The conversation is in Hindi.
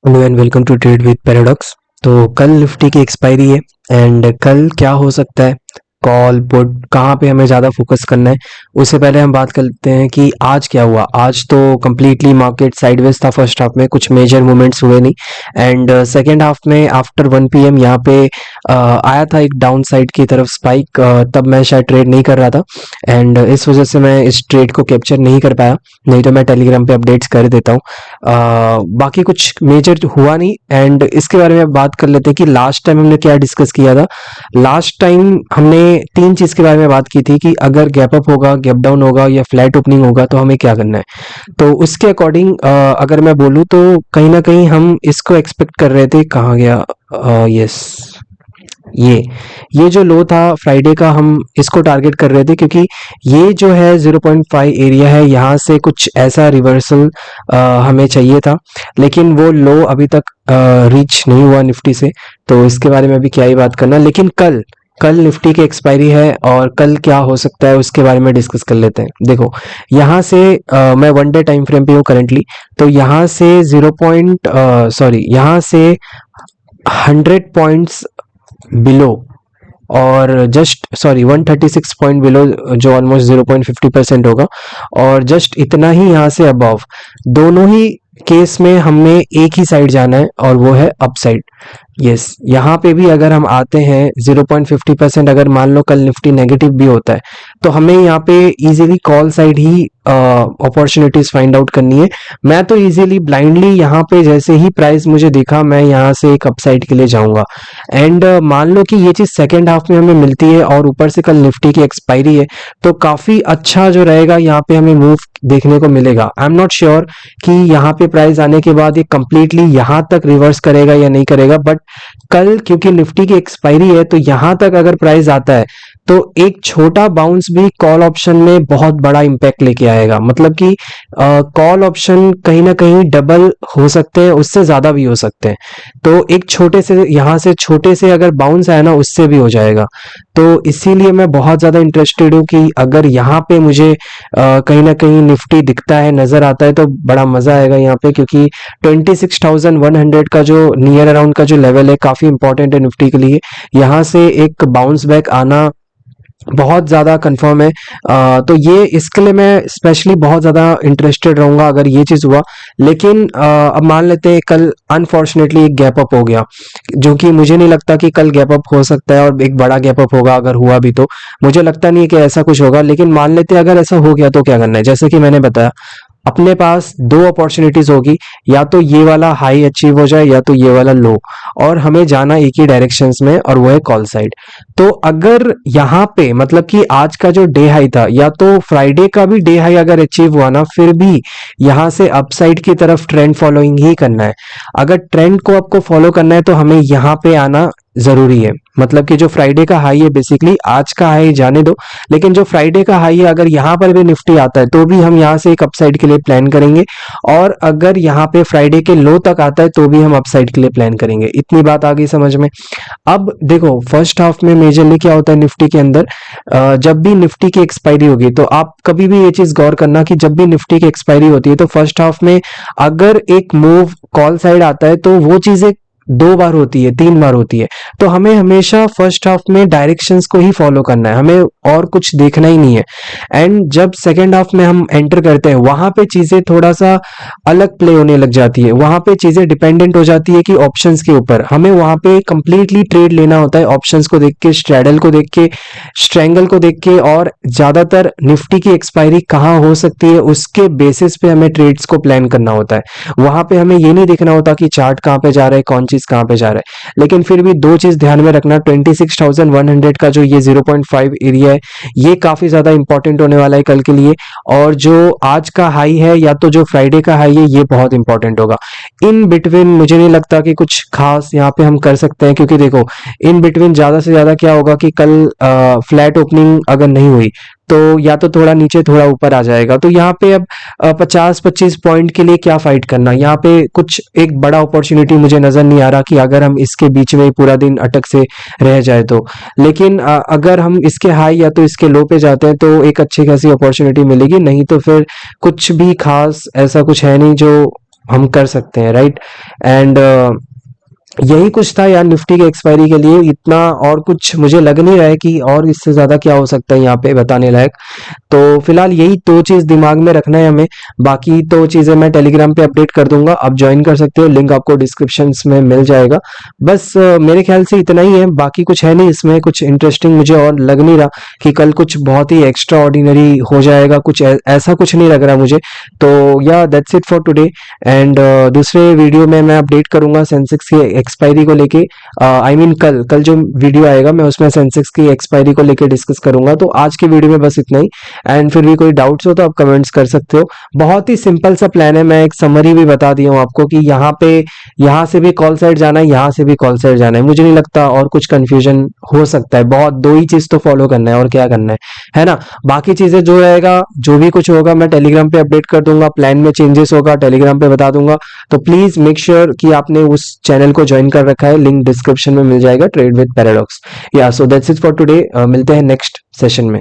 Hello and welcome to trade with paradox. तो कल निफ्टी की एक्सपायरी है एंड कल क्या हो सकता है, कॉल पुट कहाँ पे हमें ज़्यादा फोकस करना है। उससे पहले हम बात करते हैं कि आज क्या हुआ। आज तो कम्प्लीटली मार्केट साइडवेज था। फर्स्ट हाफ में कुछ मेजर मूवमेंट्स हुए नहीं एंड सेकेंड हाफ में आफ्टर 1 PM यहाँ पे आया था एक डाउन साइड की तरफ स्पाइक। तब मैं शायद ट्रेड नहीं कर रहा था एंड इस वजह से मैं इस ट्रेड को कैप्चर नहीं कर पाया, नहीं तो मैं टेलीग्राम पे अपडेट्स कर देता हूँ। बाकी कुछ मेजर हुआ नहीं एंड इसके बारे में बात कर लेते हैं कि लास्ट टाइम हमने क्या डिस्कस किया था। लास्ट टाइम हमने तीन चीज के बारे में बात की थी कि अगर गैप अप होगा, गैप डाउन होगा या फ्लैट ओपनिंग होगा तो हमें क्या करना है। तो उसके अकॉर्डिंग अगर मैं बोलूँ तो कहीं ना कहीं हम इसको एक्सपेक्ट कर रहे थे। कहाँ गया? यस, ये जो लो था फ्राइडे का, हम इसको टारगेट कर रहे थे क्योंकि ये जो है 0.5 एरिया है, यहाँ से कुछ ऐसा रिवर्सल हमें चाहिए था, लेकिन वो लो अभी तक रीच नहीं हुआ निफ्टी से। तो इसके बारे में अभी क्या ही बात करना, लेकिन कल कल निफ्टी की एक्सपायरी है और कल क्या हो सकता है उसके बारे में डिस्कस कर लेते हैं। देखो, यहाँ से मैं 1 डे टाइम फ्रेम पे हूँ करंटली। तो यहाँ से यहाँ से 100 पॉइंट्स बिलो और जस्ट 136 पॉइंट बिलो, जो ऑलमोस्ट 0.50% होगा, और जस्ट इतना ही यहाँ से अबव। दोनों ही केस में हमें एक ही साइड जाना है और वो है अप साइड। यस, यहाँ पे भी अगर हम आते हैं 0.50%, अगर मान लो कल निफ्टी नेगेटिव भी होता है तो हमें यहाँ पे इजीली कॉल साइड ही अपॉर्चुनिटीज फाइंड आउट करनी है। मैं तो इजीली ब्लाइंडली यहाँ पे जैसे ही प्राइस मुझे दिखा, मैं यहाँ से एक अपसाइड के लिए जाऊंगा। एंड मान लो कि ये चीज सेकेंड हाफ में हमें मिलती है और ऊपर से कल निफ्टी की एक्सपायरी है, तो काफी अच्छा जो रहेगा यहाँ पे हमें मूव देखने को मिलेगा। आई एम नॉट श्योर कि यहाँ पे प्राइस आने के बाद ये कंप्लीटली यहाँ तक रिवर्स करेगा या नहीं करेगा, बट कल क्योंकि निफ्टी की एक्सपायरी है तो यहाँ तक अगर प्राइस आता है तो एक छोटा बाउंस भी कॉल ऑप्शन में बहुत बड़ा इंपैक्ट लेके आएगा। मतलब कि कॉल ऑप्शन कहीं ना कहीं डबल हो सकते हैं, उससे ज्यादा भी हो सकते हैं। तो एक छोटे से यहाँ से छोटे से अगर बाउंस आया ना, उससे भी हो जाएगा। तो इसीलिए मैं बहुत ज्यादा इंटरेस्टेड हूँ कि अगर यहाँ पे मुझे कहीं ना कहीं निफ्टी दिखता है, नजर आता है, तो बड़ा मजा आएगा यहाँ पे, क्योंकि 26,100 का जो नियर अराउंड का जो लेवल है काफी इंपॉर्टेंट है निफ्टी के लिए। यहाँ से एक बाउंस बैक आना बहुत ज़्यादा कंफर्म है। तो ये इसके लिए मैं स्पेशली बहुत ज़्यादा इंटरेस्टेड रहूंगा अगर ये चीज़ हुआ। लेकिन अब मान लेते हैं कल अनफॉर्चुनेटली एक गैप अप हो गया, जो कि मुझे नहीं लगता कि कल गैप अप हो सकता है और एक बड़ा गैप अप होगा। अगर हुआ भी तो मुझे लगता नहीं है कि ऐसा कुछ होगा, लेकिन मान लेते हैं अगर ऐसा हो गया तो क्या करना है। जैसे कि मैंने बताया, अपने पास दो अपॉर्चुनिटीज होगी, या तो ये वाला हाई अचीव हो जाए या तो ये वाला लो, और हमें जाना एक ही डायरेक्शंस में और वो है कॉल साइड। तो अगर यहाँ पे मतलब कि आज का जो डे हाई था, या तो फ्राइडे का भी डे हाई अगर अचीव हुआ ना, फिर भी यहाँ से अपसाइड की तरफ ट्रेंड फॉलोइंग ही करना है। अगर ट्रेंड को आपको फॉलो करना है तो हमें यहाँ पे आना जरूरी है। मतलब कि जो फ्राइडे का हाई है, बेसिकली आज का हाई जाने दो, लेकिन जो फ्राइडे का हाई है अगर यहाँ पर भी निफ्टी आता है तो भी हम यहाँ से एक अपसाइड के लिए प्लान करेंगे, और अगर यहाँ पे फ्राइडे के लो तक आता है तो भी हम अपसाइड के लिए प्लान करेंगे। इतनी बात आ गई समझ में। अब देखो, फर्स्ट हाफ में मेजरली क्या होता है निफ्टी के अंदर, जब भी निफ्टी की एक्सपायरी होगी तो आप कभी भी ये चीज गौर करना कि जब भी निफ्टी की एक्सपायरी होती है तो फर्स्ट हाफ में अगर एक मूव कॉल साइड आता है तो वो चीजें 2 बार होती है, 3 बार होती है। तो हमें हमेशा फर्स्ट हाफ में डायरेक्शंस को ही फॉलो करना है, हमें और कुछ देखना ही नहीं है। एंड जब सेकेंड हाफ में हम एंटर करते हैं, वहां पे चीजें थोड़ा सा अलग प्ले होने लग जाती है। वहां पे चीजें डिपेंडेंट हो जाती है कि ऑप्शंस के ऊपर हमें वहां पे कंप्लीटली ट्रेड लेना होता है, ऑप्शंस को देख के, स्ट्रैडल को देख के, स्ट्रैंगल को देख के, और ज्यादातर निफ्टी की एक्सपायरी कहाँ हो सकती है उसके बेसिस पे हमें ट्रेड्स को प्लान करना होता है। वहां पे हमें ये नहीं देखना होता कि चार्ट कहाँ पे जा रहा है, कौन चीज कहाँ पे जा रहा है। लेकिन फिर भी दो चीज ध्यान में रखना, 26,100 का जो ये 0.5 एरिया है, ये काफी ज्यादा इंपॉर्टेंट होने वाला है कल के लिए। और जो आज का हाई है या तो जो फ्राइडे का हाई है, ये बहुत इंपॉर्टेंट होगा। इन बिटवीन मुझे नहीं लगता कि कुछ खास यहाँ पे हम कर सकते हैं, क्योंकि देखो, इन बिटवीन ज्यादा से ज्यादा क्या होगा कि कल फ्लैट ओपनिंग अगर नहीं हुई तो या तो थोड़ा नीचे थोड़ा ऊपर आ जाएगा। तो यहाँ पे अब 50-25 पॉइंट के लिए क्या फाइट करना, यहाँ पे कुछ एक बड़ा अपॉर्चुनिटी मुझे नजर नहीं आ रहा कि अगर हम इसके बीच में पूरा दिन अटक से रह जाए तो। लेकिन अगर हम इसके हाई या तो इसके लो पे जाते हैं तो एक अच्छी खासी अपॉर्चुनिटी मिलेगी, नहीं तो फिर कुछ भी खास ऐसा कुछ है नहीं जो हम कर सकते हैं, राइट। एंड यही कुछ था यार निफ्टी के एक्सपायरी के लिए, इतना और कुछ मुझे लग नहीं रहा है कि और इससे ज्यादा क्या हो सकता है यहाँ पे बताने लायक। तो फिलहाल यही दो चीज दिमाग में रखना है हमें, बाकी तो चीजें मैं टेलीग्राम पे अपडेट कर दूंगा, आप ज्वाइन कर सकते हो, लिंक आपको डिस्क्रिप्शन में मिल जाएगा। बस मेरे ख्याल से इतना ही है, बाकी कुछ है नहीं इसमें कुछ इंटरेस्टिंग, मुझे और लग नहीं रहा कि कल कुछ बहुत ही एक्स्ट्रा ऑर्डिनरी हो जाएगा, कुछ ऐसा कुछ नहीं लग रहा मुझे। तो या that's it for today. And दूसरे वीडियो में मैं अपडेट करूंगा सेंसेक्स की एक्सपायरी को लेके, आई मीन कल कल जो वीडियो आएगा मैं उसमें सेंसेक्स की एक्सपायरी को लेके डिस्कस करूंगा। तो आज की वीडियो में बस इतना ही। एंड फिर भी कोई डाउट्स हो तो आप कमेंट्स कर सकते हो। बहुत ही सिंपल सा प्लान है, मैं एक समरी भी बता दिया हूँ आपको कि यहाँ से भी कॉल साइड जाना है, यहाँ से भी कॉल साइड जाना है, मुझे नहीं लगता और कुछ कंफ्यूजन हो सकता है। बहुत दो ही चीज तो फॉलो करना है और क्या करना है ना। बाकी चीजें जो रहेगा जो भी कुछ होगा मैं टेलीग्राम पे अपडेट कर दूंगा, प्लान में चेंजेस होगा टेलीग्राम पे बता दूंगा। तो प्लीज मेक श्योर कि आपने उस चैनल को ज्वाइन कर रखा है, लिंक डिस्क्रिप्शन में मिल जाएगा, ट्रेड विद पैराडॉक्स। या so that's it for today, मिलते हैं नेक्स्ट सेशन में।